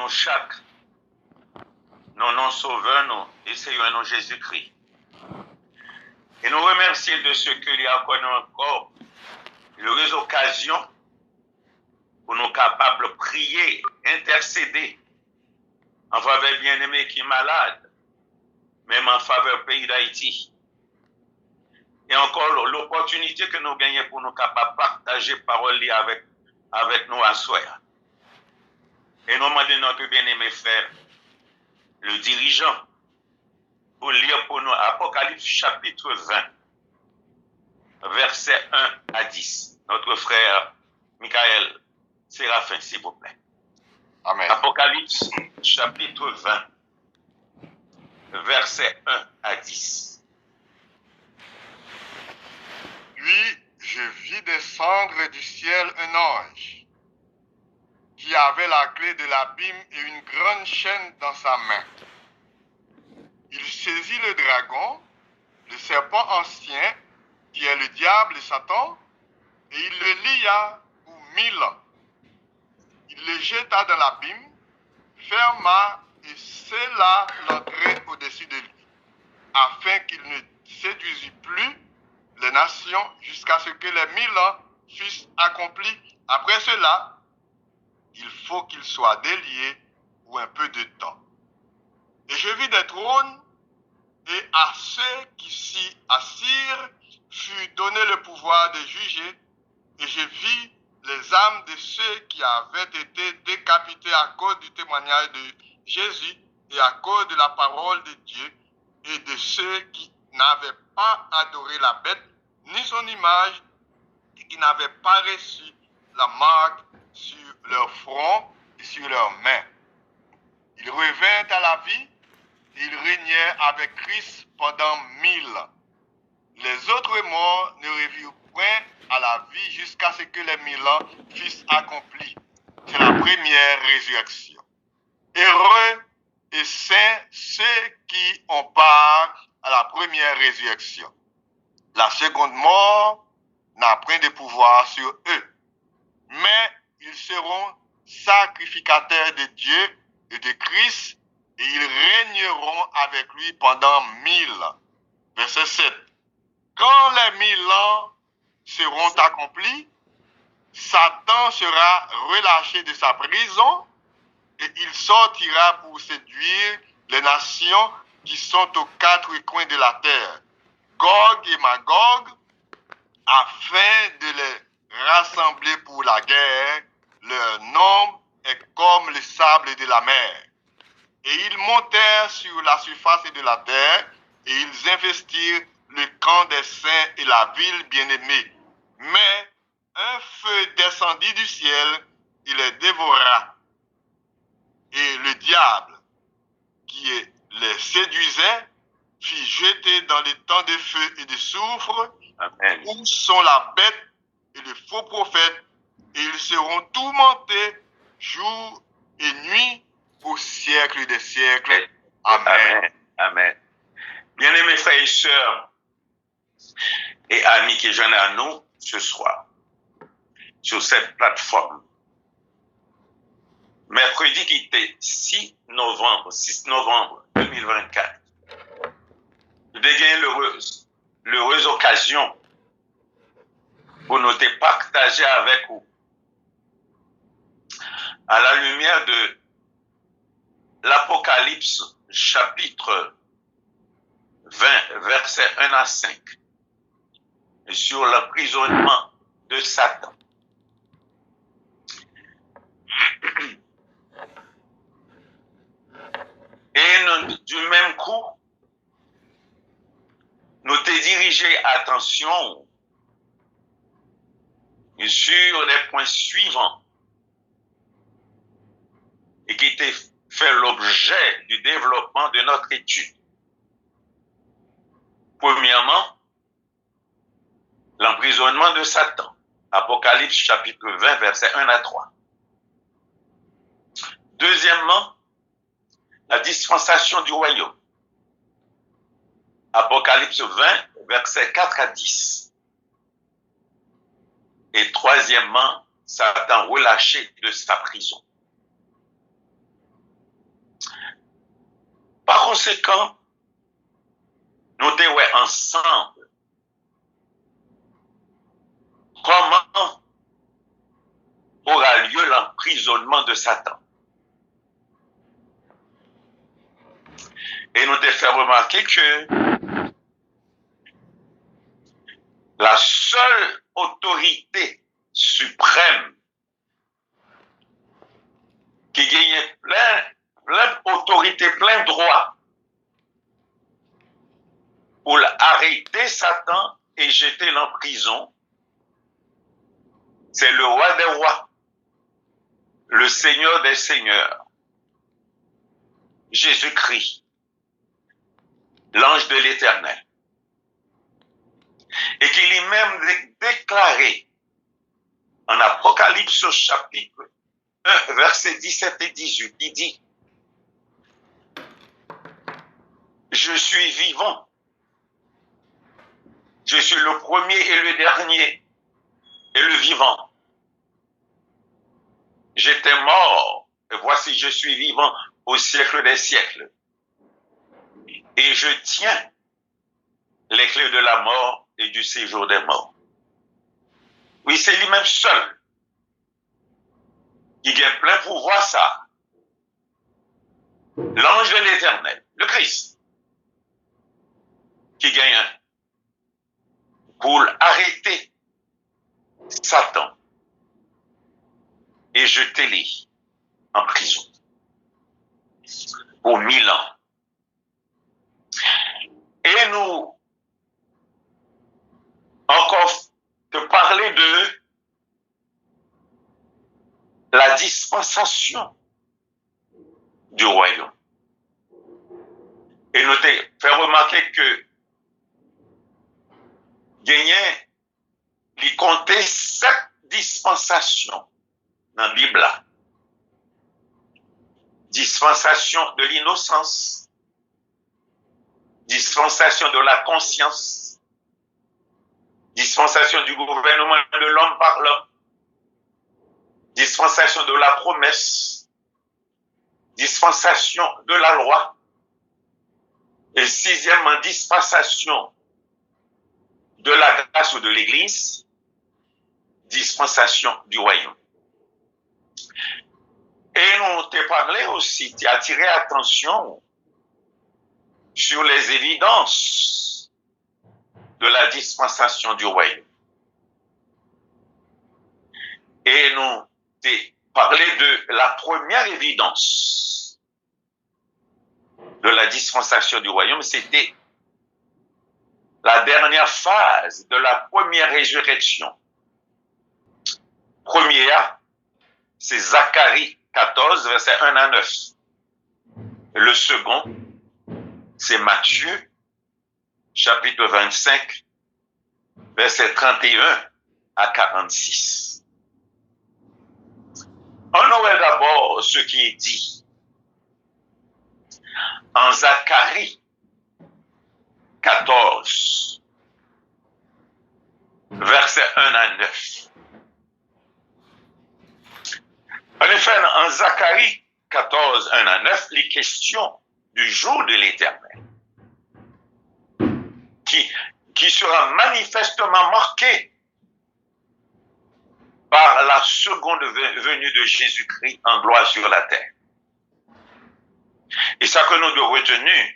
nous chaque, nos non-sauveurs, nous essayons nous Jésus-Christ. Et nous remercier de ce qu'il y a encore l'heureuse occasion pour nous capables de prier, intercéder en faveur bien-aimé qui est malade, même en faveur du pays d'Haïti. Et encore l'opportunité que nous gagnons pour nous capables de partager parole avec nous à soir. Et nous demandons notre bien-aimé frère, le dirigeant, pour lire pour nous Apocalypse chapitre 20, versets 1 à 10. Notre frère Michael Séraphin, s'il vous plaît. Amen. Apocalypse chapitre 20, versets 1 à 10. Puis je vis descendre du ciel un ange qui avait la clé de l'abîme et une grande chaîne dans sa main. Il saisit le dragon, le serpent ancien, qui est le diable et Satan, et il le lia pour 1000 ans. Il le jeta dans l'abîme, ferma et scella l'entrée au-dessus de lui, afin qu'il ne séduisît plus les nations jusqu'à ce que les 1000 ans fussent accomplis. Après cela, il faut qu'il soit délié pour un peu de temps. Et je vis des trônes, et à ceux qui s'y assirent fut donné le pouvoir de juger, et je vis les âmes de ceux qui avaient été décapités à cause du témoignage de Jésus et à cause de la parole de Dieu, et de ceux qui n'avaient pas adoré la bête ni son image, et qui n'avaient pas reçu la marque sur leur front et sur leurs mains. Ils revinrent à la vie, et ils régnèrent avec Christ pendant 1000 ans. Les autres morts ne revirent point à la vie jusqu'à ce que les 1000 ans fussent accomplis. C'est la première résurrection. Heureux et saints ceux qui ont part à la première résurrection. La seconde mort n'a point de pouvoir sur eux, mais ils seront sacrificateurs de Dieu et de Christ, et ils régneront avec lui pendant 1000 ans. Verset 7. Quand les 1000 ans seront accomplis, Satan sera relâché de sa prison et il sortira pour séduire les nations qui sont aux quatre coins de la terre, Gog et Magog, afin de les rassembler pour la guerre. Leur nombre est comme le sable de la mer. Et ils montèrent sur la surface de la terre et ils investirent le camp des saints et la ville bien-aimée. Mais un feu descendit du ciel, il les dévora. Et le diable, qui les séduisait, fut jeté dans les temps de feu et de soufre, Amen. où sont la bête et le faux prophète, et ils seront tourmentés jour et nuit au siècle des siècles. Amen. Amen. Amen. Bien-aimés frères et sœurs et amis qui joignent à nous ce soir sur cette plateforme. Mercredi qui était 6 novembre 2024, nous avons l'heureuse occasion pour nous te partager avec vous à la lumière de l'Apocalypse chapitre 20, versets 1 à 5, sur l'emprisonnement de Satan. Et nous, du même coup, nous te diriger attention sur les points suivants et qui étaient fait l'objet du développement de notre étude. Premièrement, l'emprisonnement de Satan. Apocalypse chapitre 20, versets 1 à 3. Deuxièmement, la dispensation du royaume. Apocalypse 20, versets 4 à 10. Et troisièmement, Satan relâché de sa prison. conséquent, nous devons ensemble comment aura lieu l'emprisonnement de Satan. Et nous te fait remarquer que la seule autorité suprême qui gagne plein autorité, plein droit pour arrêter Satan et jeter en prison, c'est le roi des rois, le Seigneur des seigneurs, Jésus-Christ, l'ange de l'Éternel. Et qu'il est même déclaré en Apocalypse au chapitre 1, versets 17 et 18, il dit, je suis vivant, je suis le premier et le dernier et le vivant. J'étais mort, et voici je suis vivant au siècle des siècles. Et je tiens les clés de la mort et du séjour des morts. Oui, c'est lui-même seul qui a plein pouvoir, ça. L'ange de l'Éternel, le Christ, qui gagne pour arrêter Satan et jeter-les en prison pour 1000 ans. Et nous, encore te parler de la dispensation du royaume. Et nous te fait remarquer que gagner, il comptait 7 dispensations dans la Bible. Dispensation de l'innocence, dispensation de la conscience, dispensation du gouvernement de l'homme par l'homme, dispensation de la promesse, dispensation de la loi, et sixièmement, dispensation de la grâce ou de l'Église, dispensation du royaume. Et nous t'ai parlé aussi, t'ai attiré attention sur les évidences de la dispensation du royaume. Et nous t'ai parlé de la première évidence de la dispensation du royaume, c'était la dernière phase de la première résurrection. Première, c'est Zacharie 14, versets 1 à 9. Le second, c'est Matthieu, chapitre 25, versets 31 à 46. On aurait d'abord ce qui est dit en Zacharie 14, versets 1 à 9. En effet, en Zacharie 14, 1 à 9, les questions du jour de l'Éternel, qui sera manifestement marqué par la seconde venue de Jésus-Christ en gloire sur la terre. Et ça que nous devons retenir,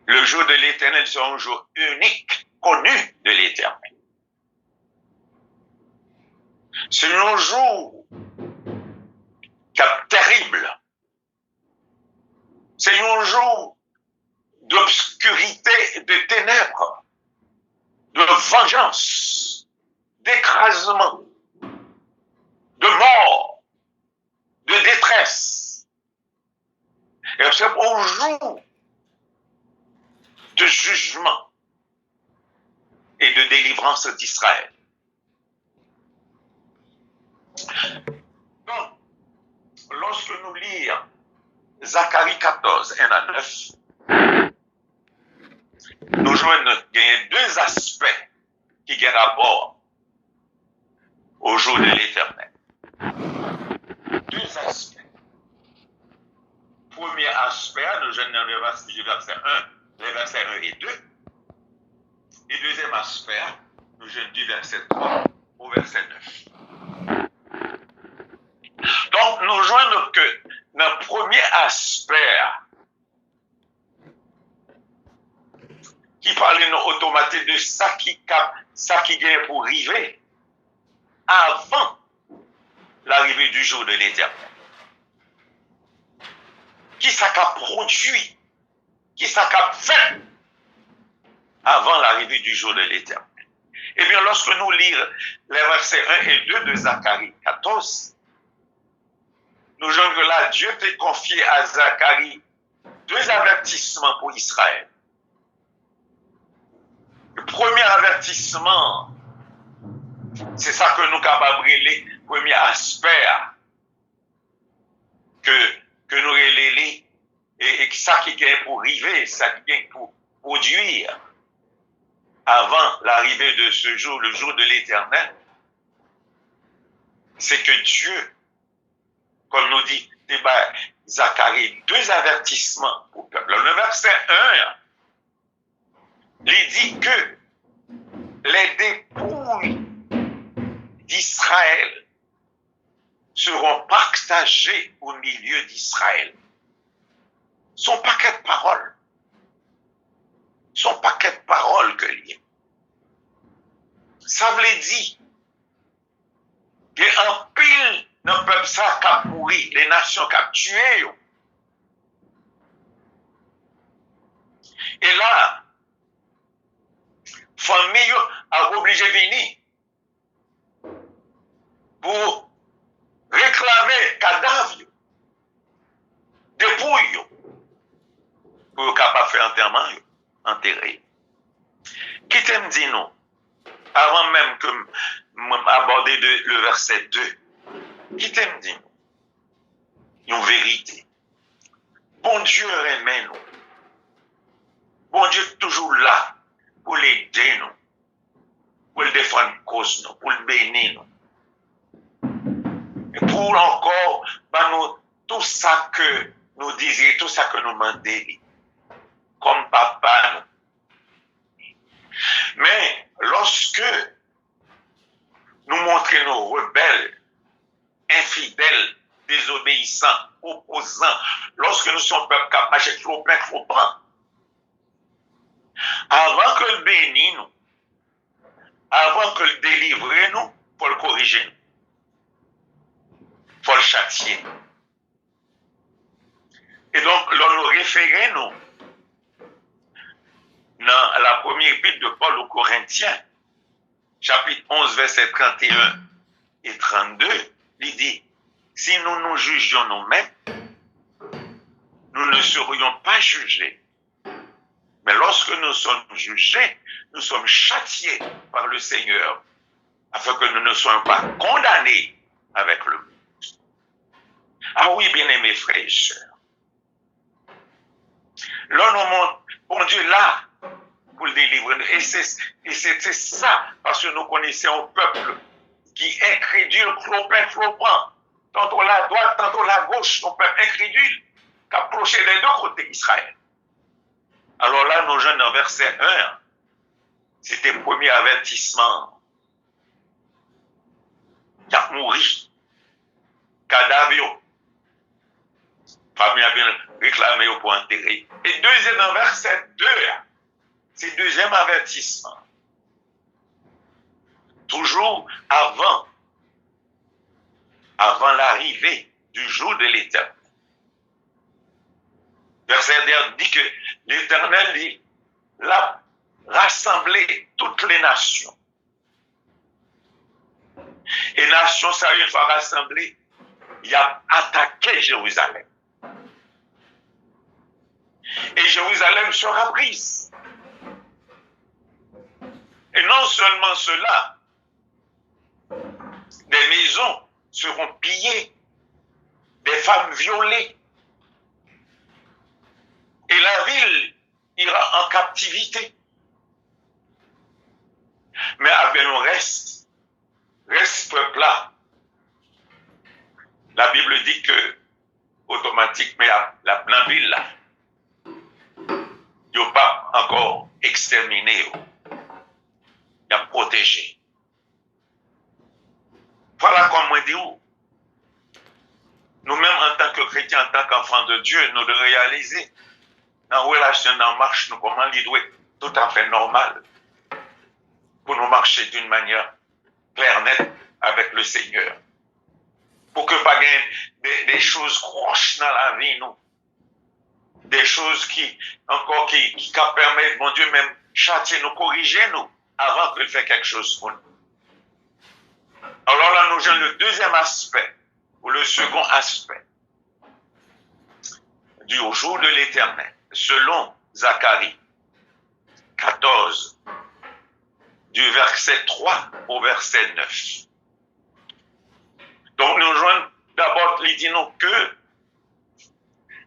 le jour de l'Éternel sera un jour unique, connu de l'Éternel. C'est un jour terrible. C'est un jour d'obscurité, de ténèbres, de vengeance, d'écrasement, de mort, de détresse. Et c'est un jour de jugement et de délivrance d'Israël. Donc, lorsque nous lisons Zacharie 14, 1 à 9, nous joignons deux aspects qui ont rapport au jour de l'Éternel. Deux aspects. Premier aspect, nous jeunes dans le verset 1, les versets 1 et 2. Et deuxième aspect, nous jeunes du verset 3 au verset 9. Donc, nous joignons que dans le premier aspect, qui parle automatiquement de ça qui vient pour arriver avant l'arrivée du jour de l'Éternel. Qui ça qu'a produit, qui ça qu'a fait avant l'arrivée du jour de l'Éternel. Eh bien, lorsque nous lisons les versets 1 et 2 de Zacharie 14, nous voyons que là, Dieu t'a confié à Zacharie 2 avertissements pour Israël. Le premier avertissement, c'est ça que nous capables de premier aspect que nous relèvons et ça qui vient pour arriver, ça qui vient pour produire avant l'arrivée de ce jour, le jour de l'Éternel, c'est que Dieu, comme nous dit Zacharie, 2 avertissements au peuple. Le verset 1, il dit que les dépouilles d'Israël seront partagées au milieu d'Israël. Son paquet de paroles. Son paquet de paroles que lié. Ça veut dire qu'il y a un pile dans le peuple ça qui a pourri, les nations qui ont tué. Et là, famille a obligé de venir pour réclamer cadavre, dépouille, pour être capable de faire enterrement, enterrer. Qui t'aime dit nous, avant même que m'aborder le verset 2, qui t'aime dit nous, une vérité. Bon Dieu aimait nous. Bon Dieu est toujours là pour l'aider nous, pour le défendre cause nous, pour le bénir nous. Et pour encore, nous, tout ça que nous disions, tout ça que nous demandions, comme papa nous. Mais lorsque nous montrons nos rebelles, infidèles, désobéissants, opposants, lorsque nous sommes peuple qui marche trop plein, trop prend, avant que le bénisse nous, avant que le délivre nous, il faut le corriger nous. Il faut le châtier. Et donc, l'on nous réfère nous dans la première épître de Paul aux Corinthiens, chapitre 11, versets 31 et 32, il dit, si nous nous jugions nous-mêmes, nous ne serions pas jugés. Mais lorsque nous sommes jugés, nous sommes châtiés par le Seigneur, afin que nous ne soyons pas condamnés avec le monde. Ah oui, bien-aimés frères et sœurs. Là, nous montre, bon Dieu, là, pour le délivrer. Et c'est ça, parce que nous connaissons un peuple qui est incrédule, flopant, tantôt la droite, tantôt la gauche, un peuple incrédule, qui approche des deux côtés d'Israël. Alors là, nos jeunes, en verset 1, c'était le premier avertissement. Qui a mouru. Cadavre. Famille a bien réclamé pour enterrer. Et deuxième, en verset 2, c'est le deuxième avertissement. Toujours avant l'arrivée du jour de l'Éternel. Verset 2 dit que l'Éternel l'a rassemblé toutes les nations. Et nations, ça une fois rassemblées, il a attaqué Jérusalem. Et Jérusalem sera prise. Et non seulement cela, des maisons seront pillées, des femmes violées, et la ville ira en captivité. Mais avec nous reste peuple là. La Bible dit que, automatiquement, informatique, mais la ville là, il n'a pas encore exterminé, il a protégé. Voilà comment on dit. Nous-mêmes, en tant que chrétiens, en tant qu'enfants de Dieu, nous devons réaliser dans la relation, dans la marche, nous comment l'idée tout à fait normal pour nous marcher d'une manière claire, nette avec le Seigneur. Pour que pas des choses croches dans la vie, nous. Des choses qui permettent, mon Dieu, même châtier nous, corriger nous, avant qu'il fasse quelque chose pour nous. Alors là, nous avons le deuxième aspect, ou le second aspect, du jour de l'Éternel, selon Zacharie 14, du verset 3 au verset 9. Donc nous joignons d'abord, il dit nous que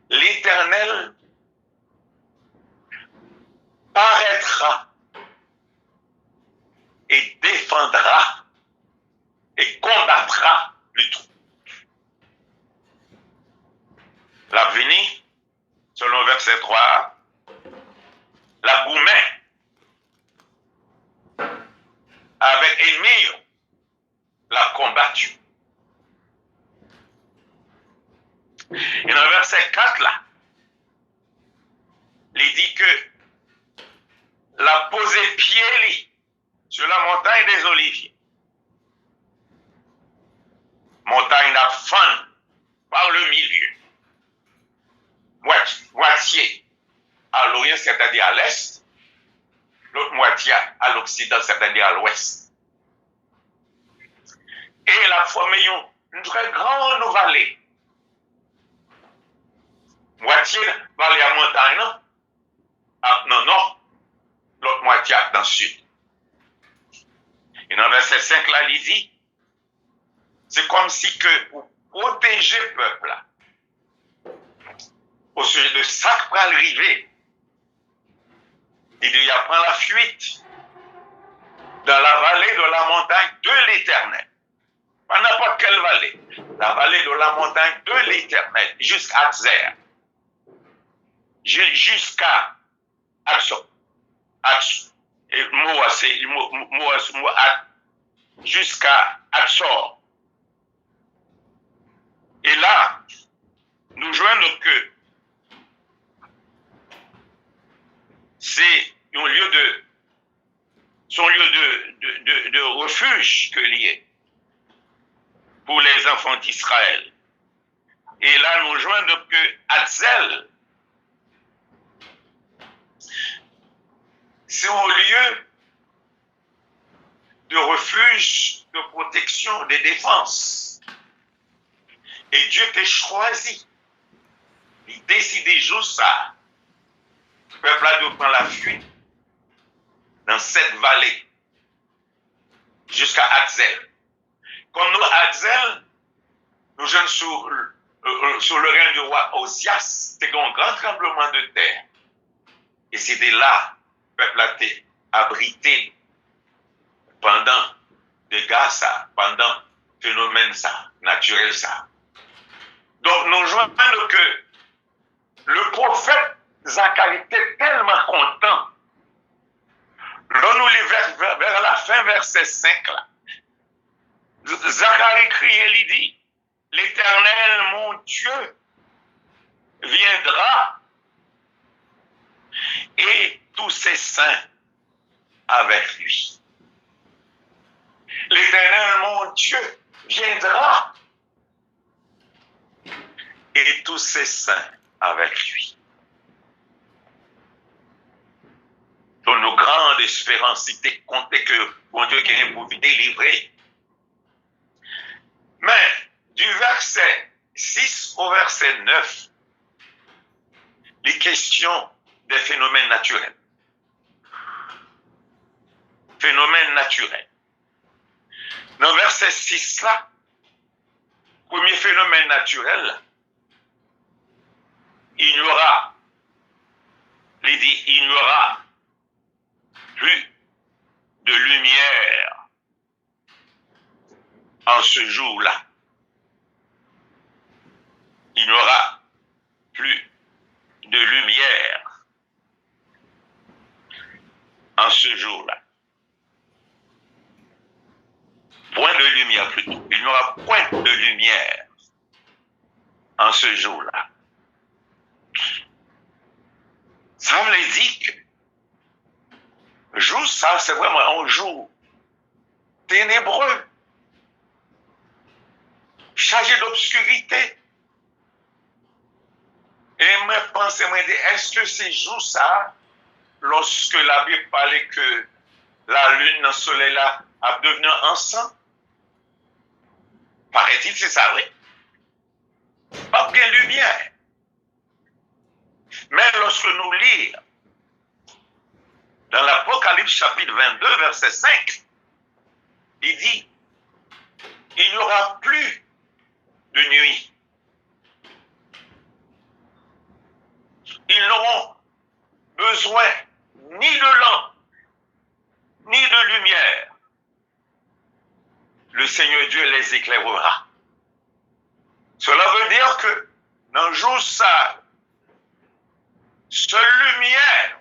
l'Éternel paraîtra et défendra et combattra le tout. L'avenir, selon verset 3, la gourmet avec ennemi l'a combattu. Et dans le verset 4 là, il dit que la posé pied sur la montagne des Oliviers. Montagne à fan par le milieu. Moitié à l'orient, c'est-à-dire à l'est, l'autre moitié à l'occident, c'est-à-dire à l'ouest. Et la formé une très grande vallée. Moitié vallée à montagne, dans le nord, l'autre moitié dans le sud. Et dans le verset 5, là, il dit, c'est comme si que pour protéger le peuple, là, au sujet de ça qui va arriver, il dit, il prend la fuite dans la vallée de la montagne de l'Éternel. Pas n'importe quelle vallée. La vallée de la montagne de l'Éternel, jusqu'à Zer. Jusqu'à Axo. Et Moa, c'est jusqu'à Axor. Et là, nous joignons que c'est son lieu de refuge que lié pour les enfants d'Israël. Et là, nous joignons que Hatzel, c'est un lieu de refuge, de protection, de défense. Et Dieu t'a choisi. Il décide juste ça. Le peuple a dû prendre la fuite dans cette vallée jusqu'à Hatzel. Comme nous, Hatzel, nous jeunes sur le règne du roi Osias, c'était un grand tremblement de terre. Et c'était là, le peuple a été abrité pendant des gars ça, pendant phénomène ça, naturel ça. Donc nous voyons que le prophète Zacharie était tellement content. Là, nous lisons vers la fin, verset 5 là. Zacharie criait, il dit, l'Éternel, mon Dieu, viendra et tous ses saints avec lui. L'Éternel, mon Dieu, viendra et tous ses saints avec lui. Donc, nos grandes espérances, c'était compter que mon Dieu qui est pour délivrer. Mais, du verset 6 au verset 9, les questions des phénomènes naturels. Phénomènes naturels. Dans le verset 6 là, premier phénomène naturel, il y aura, il dit, il n'y aura plus de lumière en ce jour-là. Il n'y aura jour-là. Point de lumière plutôt. Il n'y aura point de lumière en ce jour-là. Ça veut dire que jour ça, c'est vraiment un jour ténébreux, chargé d'obscurité. Et moi, pensez, moi, est-ce que ces jours ça, lorsque la Bible parlait que la lune, le soleil là, a devenu ensemble? Paraît-il, c'est ça, oui. Pas bien lumière. Mais lorsque nous lisons dans l'Apocalypse chapitre 22, verset 5, il dit, il n'y aura plus de nuit. Ils n'auront besoin ni de lampe, ni de lumière. Le Seigneur Dieu les éclairera. Cela veut dire que dans le jour ça, seule lumière,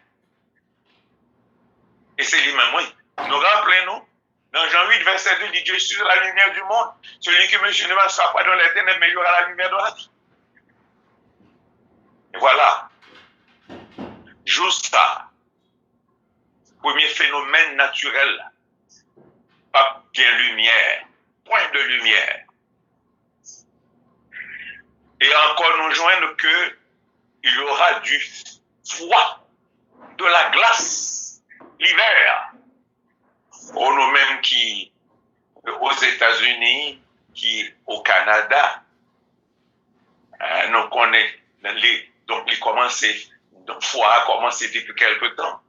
et c'est lui-même, oui. Nous rappelons-nous, dans Jean 8, verset 2, il dit, je suis la lumière du monde. Celui qui me suit ne sera pas dans les ténèbres, mais il y aura la lumière de la vie. Et voilà. Juste ça. Premier phénomène naturel. Pas bien lumière. Point de lumière. Et encore nous joindre que il y aura du froid, de la glace, l'hiver. Pour nous-mêmes qui, aux États-Unis, qui au Canada, nous connaissons donc il commence, le froid a commencé depuis quelques temps,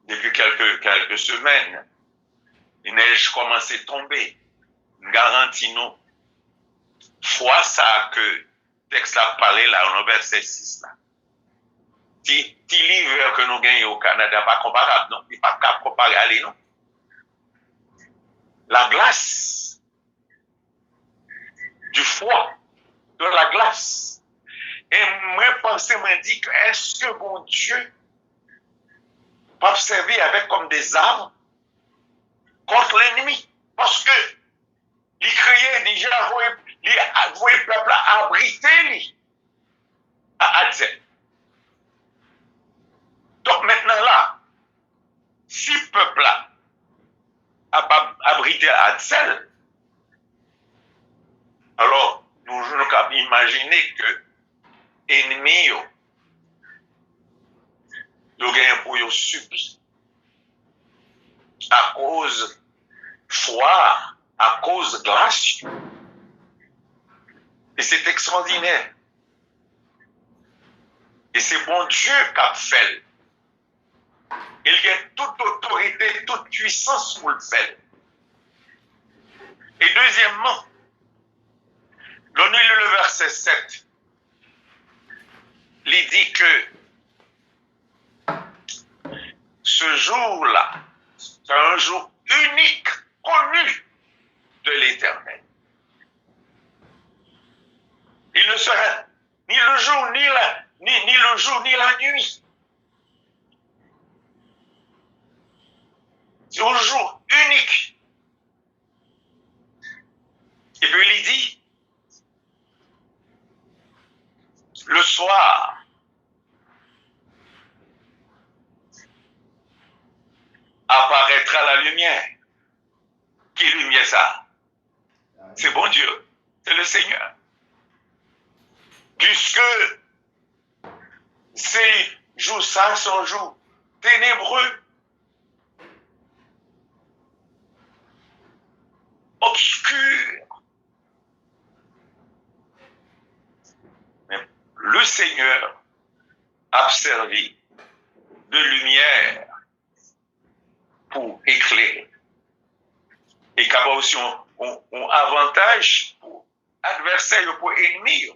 depuis quelques semaines. Les neiges commencent à tomber. Garantis nous, froid ça que le texte a parlé là, dans le verset 6 là. Si l'hiver que nous gagnons au Canada, pas comparable, non, il n'est pas capable de comparer à lui, non. La glace, du froid, de la glace. Et moi, pensez, me dit que est-ce que mon Dieu peut observer avec comme des armes contre l'ennemi? Parce que il criait déjà, vous voyez le peuple abrité à Adzel. Donc maintenant là, si le peuple a abrité à Adzel, alors nous pouvons imaginer que l'ennemi nous gagne pour eux subir à cause froid, à cause glace. Et c'est extraordinaire. Et c'est bon Dieu qui a fait. Il a toute autorité, toute puissance pour le faire. Et deuxièmement, donnez-le le verset 7. Il dit que ce jour-là, c'est un jour unique, connu de l'Éternel. Il ne sera ni le jour, ni la nuit. C'est un jour unique. Et puis il dit, le soir, apparaîtra la lumière. Qui lumière ça? C'est bon Dieu, c'est le Seigneur. Puisque ces jours ça sont jours ténébreux, obscurs. Mais le Seigneur a servi de lumière pour éclairer. Et qu'il y a aussi un avantage pour adversaire, pour ennemi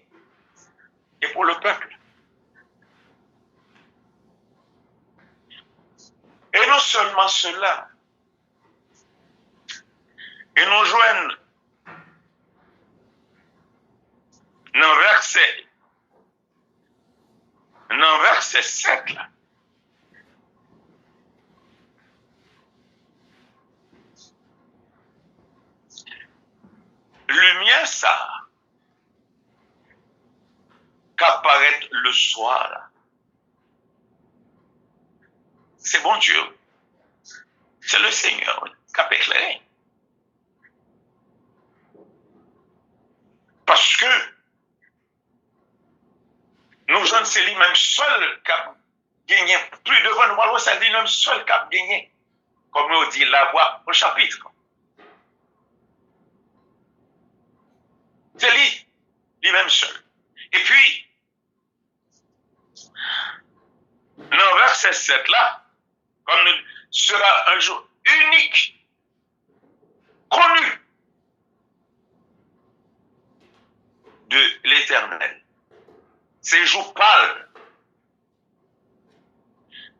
et pour le peuple. Et non seulement cela, et nous joignent dans verset 7 là. ça, qu'apparaît le soir, là. C'est bon Dieu. C'est le Seigneur qui a éclairé. Parce que nous jeunes, c'est lui-même seul qui a gagné. Plus devant nous, alors c'est lui-même seul qui a gagné. Comme nous dit la voix au chapitre. C'est lui-même seul. Et puis, dans verset 7 là, comme sera un jour unique, connu de l'Éternel. Ces jours pâles.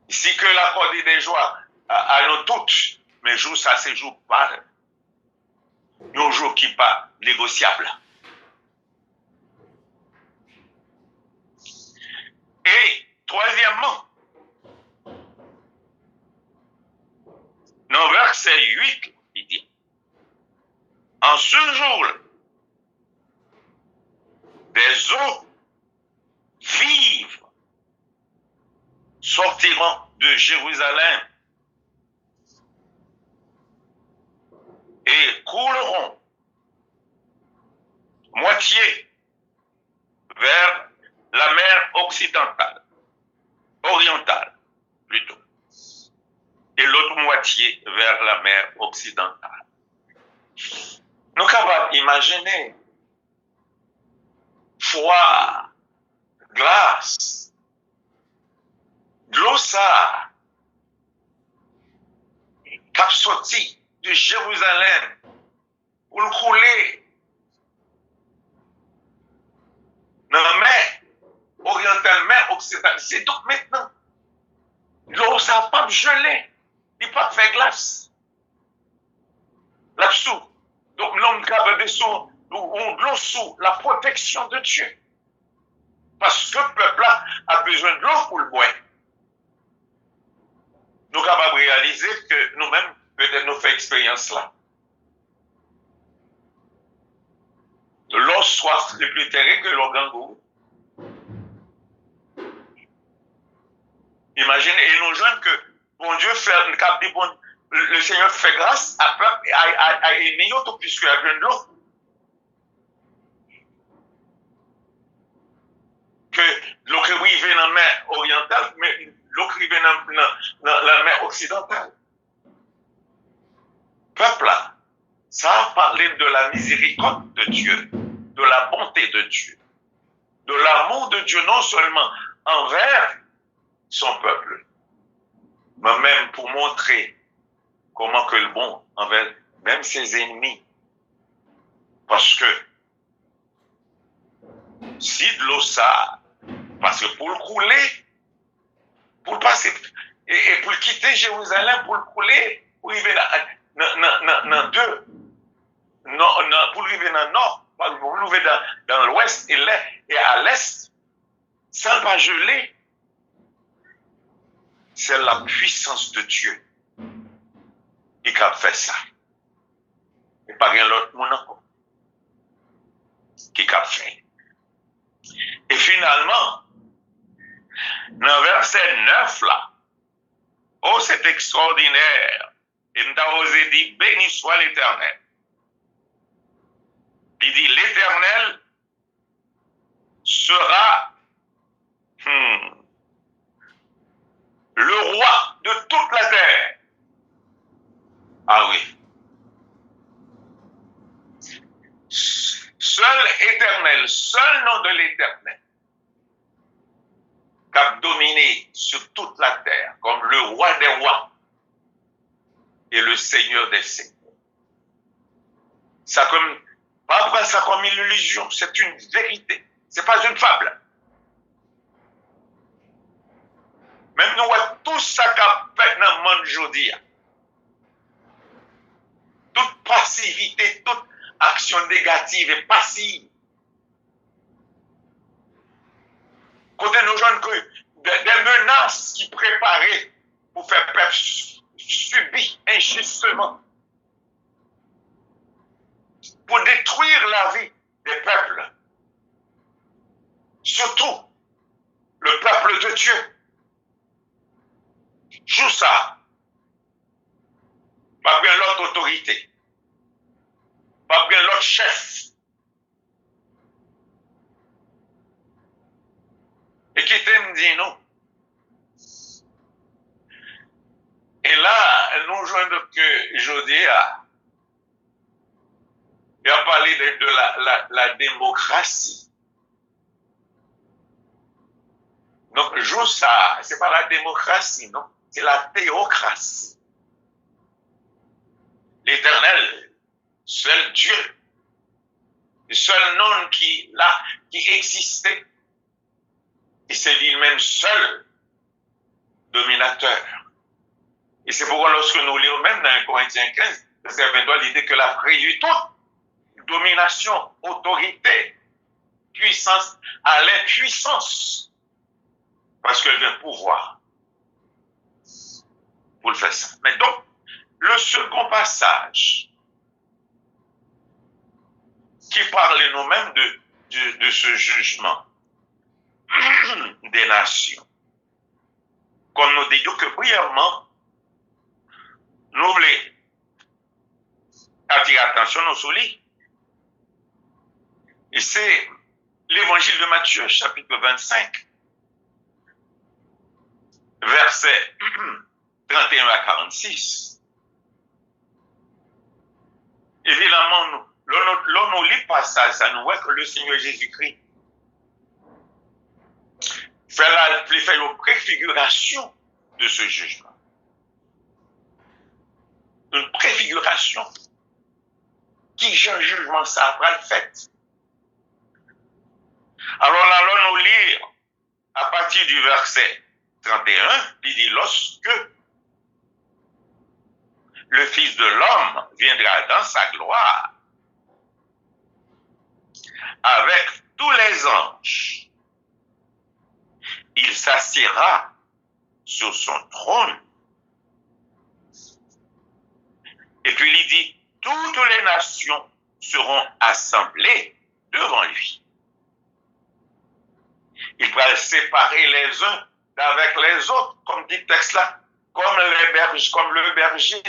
Ici que l'accordé des joies à nous toutes, mais jour ça, c'est jour pâles. Nos jours qui pas négociables. Et troisièmement, dans verset 8, il dit, en ce jour-là, des eaux vives sortiront de Jérusalem et couleront moitié vers la mer orientale plutôt, et l'autre moitié vers la mer occidentale. Nous sommes capables d'imaginer froid, glace, de l'eau ça, qui a sorti de Jérusalem pour le couler dans la mer orientale, mer occidentale. C'est donc maintenant, l'eau ça n'a pas gelé, il n'a pas fait glace. Là-dessous, donc l'homme capable de sous, de l'eau sous la protection de Dieu. Parce que le peuple a besoin de l'eau pour le boire. Nous sommes capables de réaliser que nous-mêmes, peut-être nous faisons expérience là. L'eau soif est plus terrible que l'eau gangou. Imaginez, et nous jeunes que bon Dieu fait une cap de bon, le Seigneur fait grâce à ennemi auto puisqu'il y a besoin de l'eau. Que l'eau qui arrive dans la mer orientale, mais l'eau qui arrive dans la mer occidentale. Peuple là, ça a parlé de la miséricorde de Dieu, de la bonté de Dieu, de l'amour de Dieu, non seulement envers son peuple, mais même pour montrer comment que le bon envers même ses ennemis. Parce que si de l'eau ça, parce que pour le couler, pour le passer, et pour le quitter Jérusalem, pour le couler, pour arriver dans deux, pour arriver dans le nord, pour arriver dans l'ouest et à l'est, sans pas geler, c'est la puissance de Dieu qui a fait ça. Et pas rien l'autre monde encore qui a fait. Et finalement, dans verset 9 là, oh c'est extraordinaire, et nous avons osé dire, béni soit l'Éternel. Il dit, l'Éternel sera le roi de toute la terre. Ah oui. Seul Éternel, seul nom de l'Éternel, qui a dominé sur toute la terre, comme le roi des rois et le Seigneur des seigneurs. Ça comme, pas prendre ça comme une illusion, c'est une vérité, c'est pas une fable. Même nous voyons tout ça qu'a fait dans le monde aujourd'hui. Toute passivité, toute action négative et passive. Côté nous jeunes que des menaces qui préparaient pour faire peuple subir injustement. Pour détruire la vie des peuples, surtout le peuple de Dieu. Joue ça. Pas bien l'autre autorité. Pas bien l'autre chef. Et qui t'aime dit non. Et là, nous joignons que Jodia il a parlé de la démocratie. Donc, joue ça, c'est pas la démocratie, non, c'est la théocratie. L'Éternel, seul Dieu, le seul nom qui existait, et c'est lui-même seul dominateur. Et c'est pourquoi lorsque nous lisons même dans 1 Corinthiens 15, verset 23, l'idée que la réunit toute domination, autorité, puissance à l'impuissance. Parce qu'elle vient pouvoir pour le faire ça. Mais donc, le second passage qui parle nous-mêmes de ce jugement des nations, comme nous disons que brièvement, nous voulons attirer l'attention nous sur lui. Et c'est l'évangile de Matthieu, chapitre 25, versets 31 à 46. Évidemment, l'on nous lit pas ça, ça nous voit que le Seigneur Jésus-Christ fait une préfiguration de ce jugement. Une préfiguration qui, un jugement, ça après le fait. Alors là, allons nous lire à partir du verset 31, il dit, lorsque le Fils de l'homme viendra dans sa gloire, avec tous les anges, il s'assiera sur son trône. Et puis il dit, toutes les nations seront assemblées devant lui. Il va séparer les uns d'avec les autres, comme dit le texte là, comme le berger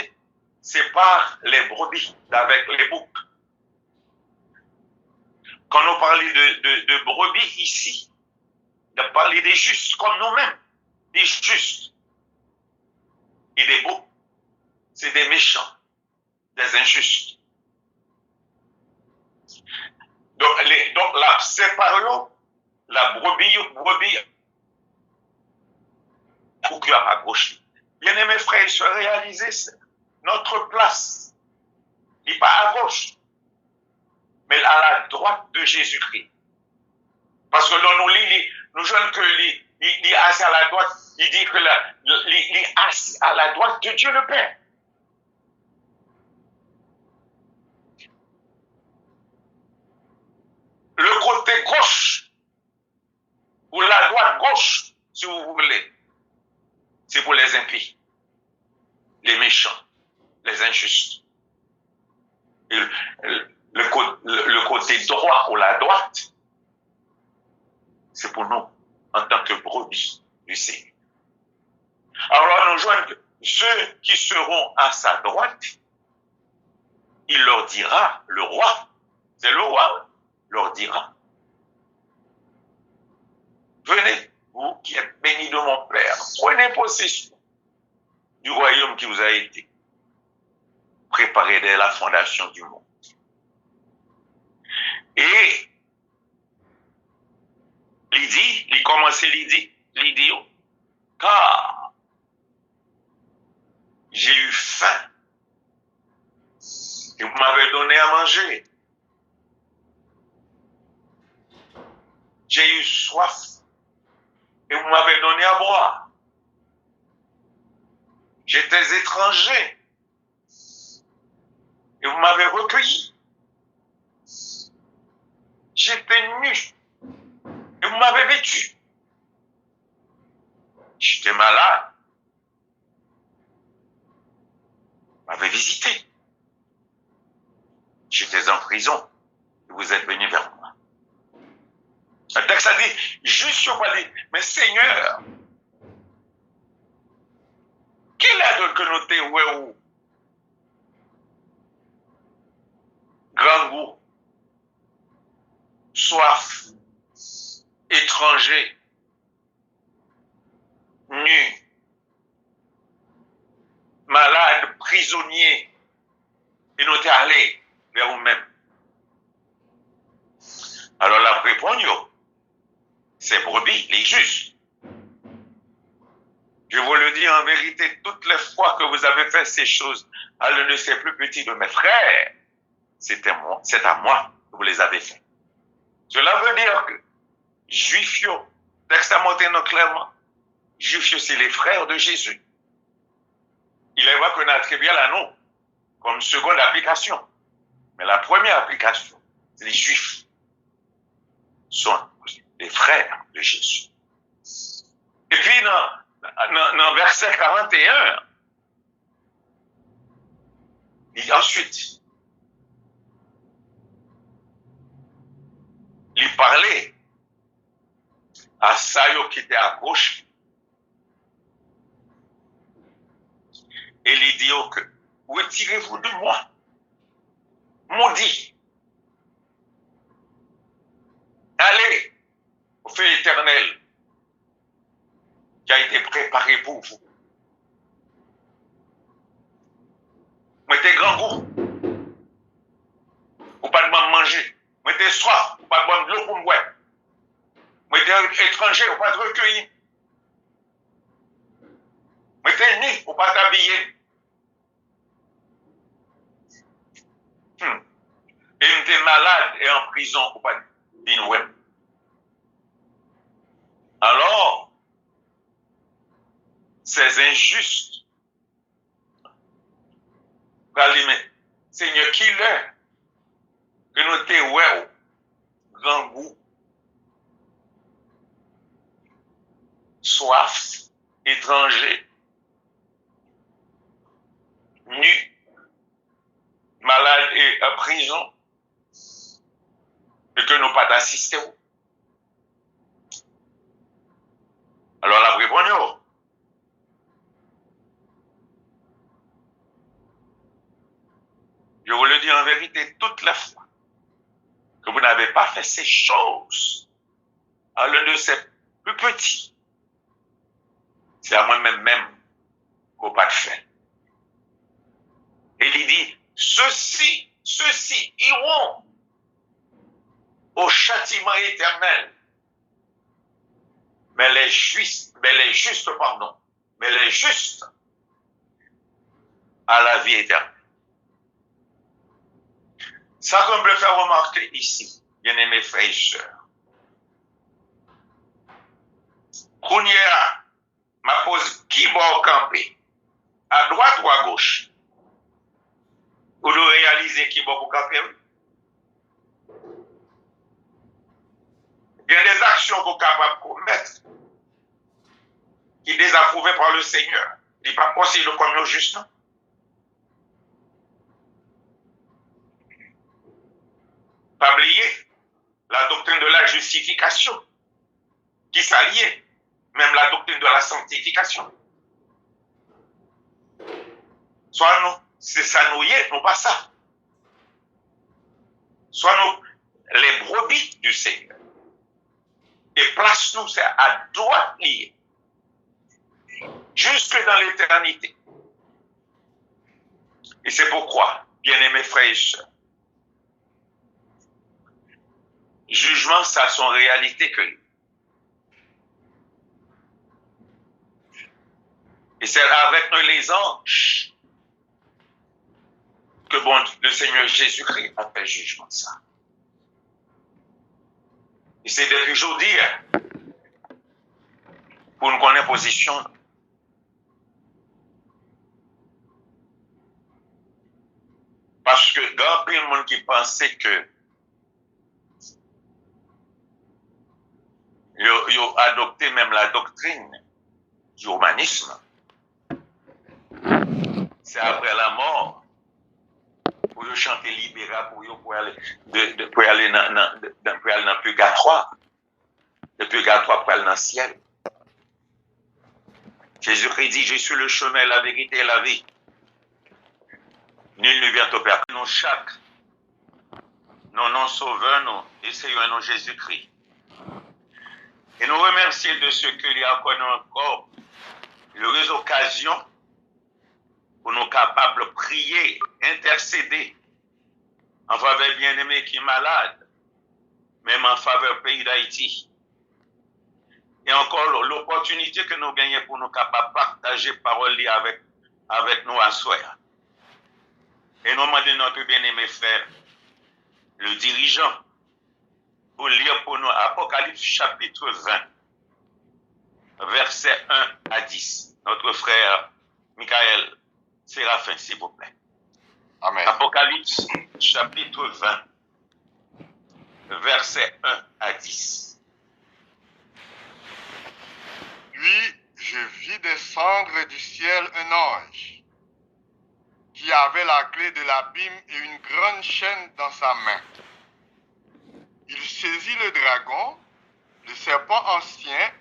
sépare les brebis d'avec les boucs. Quand on parle de brebis ici, on parle des justes comme nous-mêmes, des justes. Et des boucs, c'est des méchants, des injustes. Donc là, séparons la brebis pour qu'il à gauche. Bien aimés frères, se réaliser notre place n'est pas à gauche, mais à la droite de Jésus-Christ. Parce que l'on nous lit, nous jeunes que il est assis à la droite, il dit que il est assis à la droite de Dieu le Père. Le côté gauche, ou la droite gauche, si vous voulez, c'est pour les impies, les méchants, les injustes. Et le côté droit ou la droite, c'est pour nous, en tant que brebis du Seigneur. Alors nous joignons ceux qui seront à sa droite, il leur dira, le roi, c'est le roi, leur dira, venez, vous qui êtes bénis de mon Père, prenez possession du royaume qui vous a été préparé dès la fondation du monde. Et il commence il dit, car j'ai eu faim et vous m'avez donné à manger. J'ai eu soif et vous m'avez donné à boire. J'étais étranger et vous m'avez recueilli. J'étais nu et vous m'avez vêtu. J'étais malade. Vous m'avez visité. J'étais en prison et vous êtes venus vers moi. Le texte a dit, juste on va dire, mais Seigneur, quel est que nous t'ayons grand goût, soif, étranger, nu, malade, prisonnier, et nous t'es allé vers nous-mêmes. Alors la réponse, c'est brebis, les justes. Je vous le dis en vérité, toutes les fois que vous avez fait ces choses à l'un de ces plus petits de mes frères, c'est à moi que vous les avez fait. Cela veut dire que Juifs, texte a montré clairement, Juifs, c'est les frères de Jésus. Il est vrai qu'on attribue à nous comme seconde application. Mais la première application, c'est les Juifs sont les frères de Jésus. Et puis, dans verset 41, il dit ensuite, il parlait à Sayo qui était à gauche, et il dit que retirez-vous de moi, maudit. Allez au feu éternel qui a été préparé pour vous. Mettez grand goût, ou pas de manger. Mettez soif, ou pas de boire de l'eau pour me boire. Mettez étranger, ou pas de recueillir. Mettez nu, ou pas t'habiller. Et mettez malade et en prison, ou pas d'inoué. Alors, ces injustes, Seigneur, qui l'est que nous t'ayons grand goût, soif, étranger, nu, malade et en prison, et que nous pas d'assister. Alors la réponse, je vous le dis en vérité, toute la fois que vous n'avez pas fait ces choses à l'un de ces plus petits, c'est à moi-même qu'on n'a pas fait. Et il dit, ceux-ci iront au châtiment éternel, mais les justes à la vie éternelle. Ça qu'on peut faire remarquer ici, bien-aimés frères et sœurs. Kounia m'a pose qui va camper, à droite ou à gauche. Vous devez réaliser qui va camper. Il y a des actions que vous êtes capables de commettre qui sont désapprouvées par le Seigneur. Il n'est pas possible comme nous juste, non? Pas oublier la doctrine de la justification qui s'allie, même la doctrine de la sanctification. Soit nous, c'est ça nous y est, non pas ça. Soit nous, les brebis du Seigneur. Et place-nous à droite liée, jusque dans l'éternité. Et c'est pourquoi, bien-aimés frères et sœurs, jugement, ça a son réalité que lui. Et c'est avec nous les anges que le Seigneur Jésus-Christ a fait jugement ça. Et c'est depuis aujourd'hui pour nous connaître position. Parce que grand pile monde qui pensait que ils ont adopté même la doctrine du humanisme. C'est après la mort pour chanter libéra, pour aller dans le purgatoire. Le purgatoire pour aller dans le ciel. Jésus-Christ dit, je suis le chemin, la vérité et la vie. Nul ne vient au Père. Nous chaque, non sauveur, nous essayons nous Jésus-Christ. Et nous remercions de ce qu'il y a encore l'heureuse occasion pour nous capables de prier, intercéder en faveur bien-aimé qui est malade, même en faveur du pays d'Haïti. Et encore l'opportunité que nous gagnons pour nous capables de partager parole avec nous à soir. Et nous demandons notre bien-aimé frère, le dirigeant, pour lire pour nous Apocalypse chapitre 20, versets 1 à 10. Notre frère Michael Séraphin, s'il vous plaît. Amen. Apocalypse chapitre 20, versets 1 à 10. Puis je vis descendre du ciel un ange qui avait la clé de l'abîme et une grande chaîne dans sa main. Il saisit le dragon, le serpent ancien,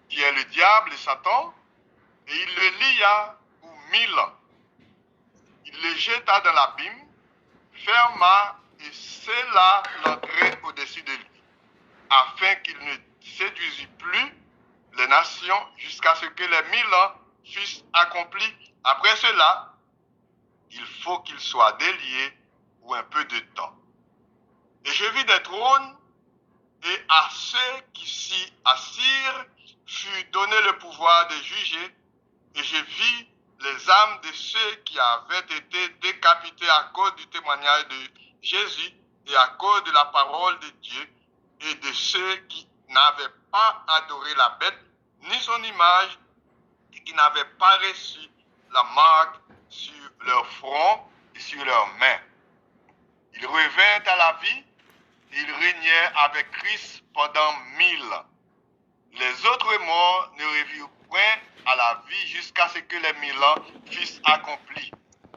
qui est le diable et Satan, et il le lia pour 1000 ans. Il le jeta dans l'abîme, ferma et scella l'entrée au-dessus de lui, afin qu'il ne séduisît plus les nations jusqu'à ce que les 1000 ans fussent accomplis. Après cela, il faut qu'il soit délié pour un peu de temps. Et je vis des trônes, et à ceux qui s'y assirent fut donné le pouvoir de juger, et je vis les âmes de ceux qui avaient été décapités à cause du témoignage de Jésus et à cause de la parole de Dieu, et de ceux qui n'avaient pas adoré la bête ni son image, et qui n'avaient pas reçu la marque sur leur front et sur leurs mains. Ils revinrent à la vie, et ils régnèrent avec Christ pendant 1000 ans. Les autres morts ne revirent point à la vie jusqu'à ce que les 1000 ans fussent accomplis.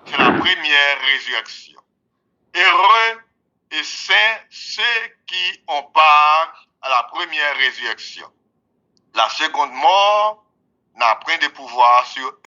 C'est la première résurrection. Heureux et saints ceux qui ont part à la première résurrection. La seconde mort n'a point de pouvoir sur